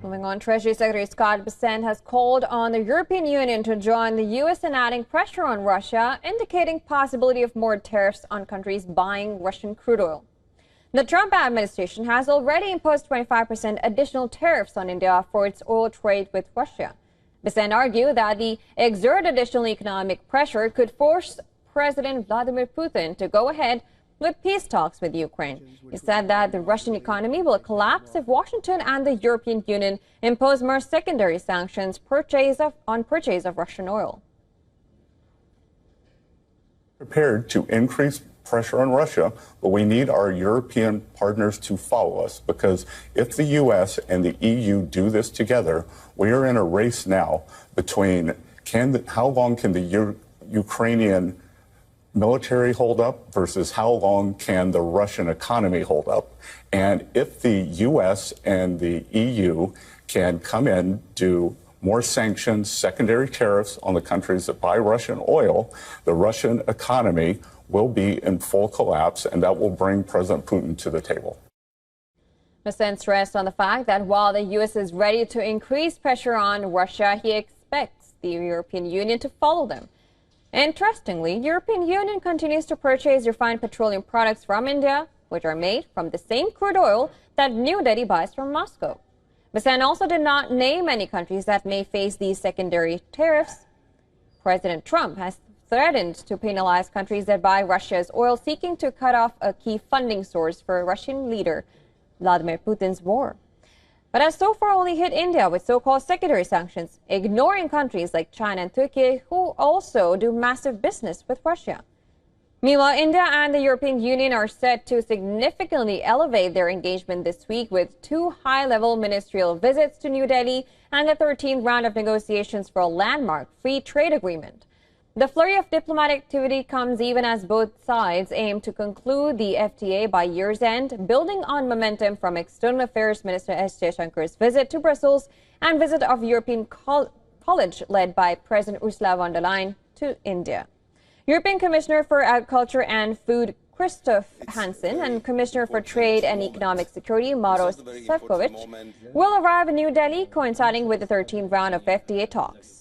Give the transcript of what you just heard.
Moving on, Treasury Secretary Scott Bessent has called on the European Union to join the U.S. in adding pressure on Russia, indicating possibility of more tariffs on countries buying Russian crude oil. The Trump administration has already imposed 25% additional tariffs on India for its oil trade with Russia. Bessent argued that the exert additional economic pressure could force President Vladimir Putin to go ahead with peace talks with Ukraine. He said that the Russian economy will collapse if Washington and the European Union impose more secondary sanctions on purchase of Russian oil. Prepared to increase pressure on Russia, but we need our European partners to follow us, because if the U.S. and the EU do this together, we are in a race now between how long can the Ukrainian military hold up versus how long can the Russian economy hold up. And if the U.S. and the EU can come in, do more sanctions, secondary tariffs on the countries that buy Russian oil, the Russian economy will be in full collapse, and that will bring President Putin to the table. Bessent stressed on the fact that while the U.S. is ready to increase pressure on Russia, he expects the European Union to follow them. Interestingly, European Union continues to purchase refined petroleum products from India, which are made from the same crude oil that New Delhi buys from Moscow. Bessent also did not name any countries that may face these secondary tariffs. President Trump has threatened to penalize countries that buy Russia's oil, seeking to cut off a key funding source for Russian leader Vladimir Putin's war. But has so far only hit India with so-called secondary sanctions, ignoring countries like China and Turkey, who also do massive business with Russia. Meanwhile, India and the European Union are set to significantly elevate their engagement this week with 2 high-level ministerial visits to New Delhi and the 13th round of negotiations for a landmark free trade agreement. The flurry of diplomatic activity comes even as both sides aim to conclude the FTA by year's end, building on momentum from External Affairs Minister S. Jaishankar's visit to Brussels and visit of European College led by President Ursula von der Leyen to India. European Commissioner for Agriculture and Food Christoph Hansen and Commissioner for Trade and Economic Security Maros Sefcovic will arrive in New Delhi, coinciding with the 13th round of FTA talks.